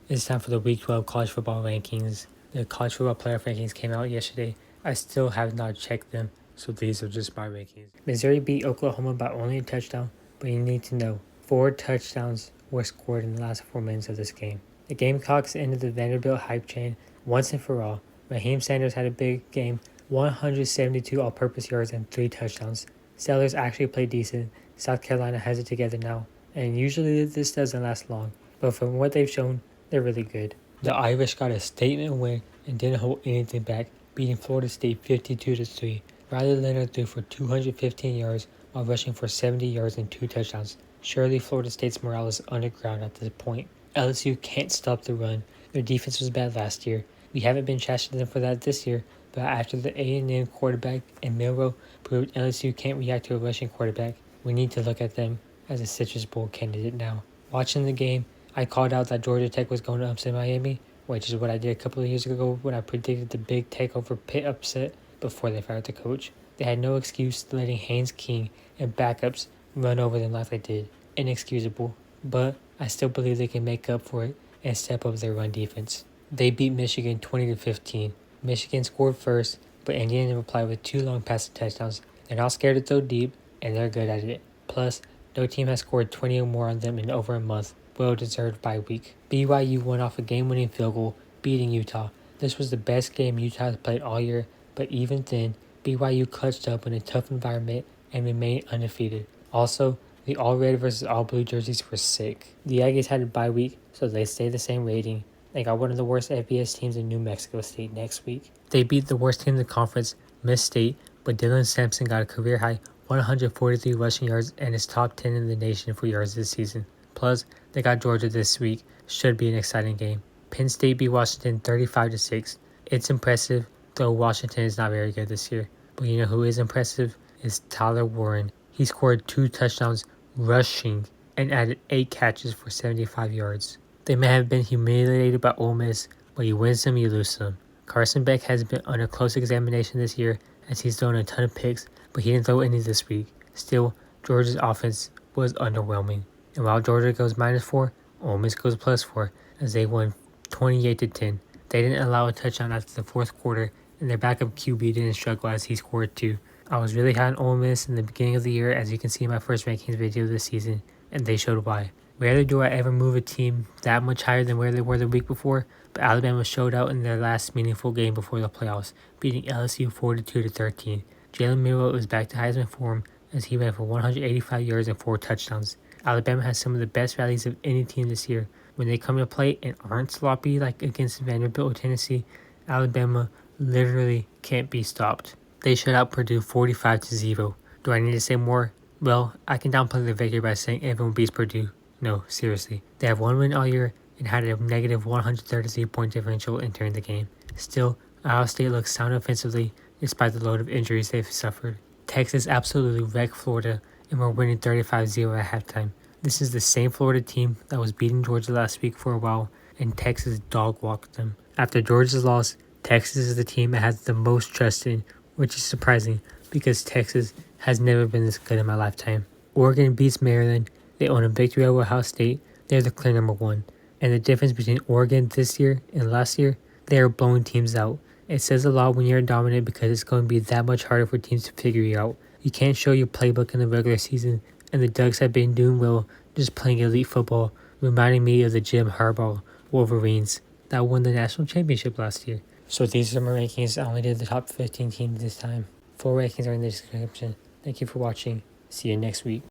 It's time for the Week 12 college football rankings. The college football playoff rankings came out yesterday. I still have not checked them, so these are just my rankings. Missouri beat Oklahoma by only a touchdown, but you need to know 4 touchdowns were scored in the last 4 minutes of this game. The Gamecocks ended the Vanderbilt hype train once and for all. Raheem Sanders had a big game, 172 all-purpose yards and 3 touchdowns. Sellers actually played decent. South Carolina has it together now, and usually this doesn't last long, but from what they've shown, they're really good. The Irish got a statement win and didn't hold anything back, beating Florida State 52-3. Riley Leonard threw for 215 yards while rushing for 70 yards and 2 touchdowns. Surely Florida State's morale is underground at this point. LSU can't stop the run. Their defense was bad last year. We haven't been trashing them for that this year, but after the A&M quarterback and Milroe proved LSU can't react to a rushing quarterback, we need to look at them as a Citrus Bowl candidate now. Watching the game, I called out that Georgia Tech was going to upset Miami, which is what I did a couple of years ago when I predicted the big takeover Pitt upset before they fired the coach. They had no excuse letting Haynes King and backups run over them like they did. Inexcusable, but I still believe they can make up for it and step up their run defense. They beat Michigan 20-15. Michigan scored first, but Indiana replied with 2 long passing touchdowns. They're not scared to throw deep, and they're good at it. Plus, no team has scored 20 or more on them in over a month. Well-deserved bye week. BYU won off a game-winning field goal, beating Utah. This was the best game Utah has played all year, but even then, BYU clutched up in a tough environment and remained undefeated. Also, the all-red versus all-blue jerseys were sick. The Aggies had a bye week, so they stay the same rating. They got one of the worst FBS teams in New Mexico State next week. They beat the worst team in the conference, Miss State, but Dylan Sampson got a career-high 143 rushing yards and is top 10 in the nation for yards this season. Plus, they got Georgia this week. Should be an exciting game. Penn State beat Washington 35-6. It's impressive, though Washington is not very good this year. But you know who is impressive? Is Tyler Warren. He scored 2 touchdowns rushing and added 8 catches for 75 yards. They may have been humiliated by Ole Miss, but you win some, you lose some. Carson Beck has been under close examination this year as he's thrown a ton of picks, but he didn't throw any this week. Still, Georgia's offense was underwhelming. And while Georgia goes -4, Ole Miss goes +4 as they won 28-10. They didn't allow a touchdown after the 4th quarter, and their backup QB didn't struggle as he scored 2. I was really high on Ole Miss in the beginning of the year, as you can see in my first rankings video this season, and they showed why. Rarely do I ever move a team that much higher than where they were the week before, but Alabama showed out in their last meaningful game before the playoffs, beating LSU 42-13. Jalen Noel is back to Heisman form as he ran for 185 yards and 4 touchdowns. Alabama has some of the best rallies of any team this year. When they come to play and aren't sloppy like against Vanderbilt or Tennessee, Alabama literally can't be stopped. They shut out Purdue 45-0. Do I need to say more? Well, I can downplay the victory by saying everyone beats Purdue. No, seriously. They have 1 win all year and had a negative 133-point differential entering the game. Still, Ohio State looks sound offensively despite the load of injuries they've suffered. Texas absolutely wrecked Florida and we're winning 35-0 at halftime. This is the same Florida team that was beating Georgia last week for a while, and Texas dog-walked them. After Georgia's loss, Texas is the team that has the most trust in, which is surprising because Texas has never been this good in my lifetime. Oregon beats Maryland. They own a victory over Ohio State. They're the clear number 1. And the difference between Oregon this year and last year, they are blowing teams out. It says a lot when you're dominant because it's going to be that much harder for teams to figure you out. You can't show your playbook in the regular season, and the Ducks have been doing well just playing elite football, reminding me of the Jim Harbaugh Wolverines that won the national championship last year. So these are my rankings. I only did the top 15 teams this time. Full rankings are in the description. Thank you for watching. See you next week.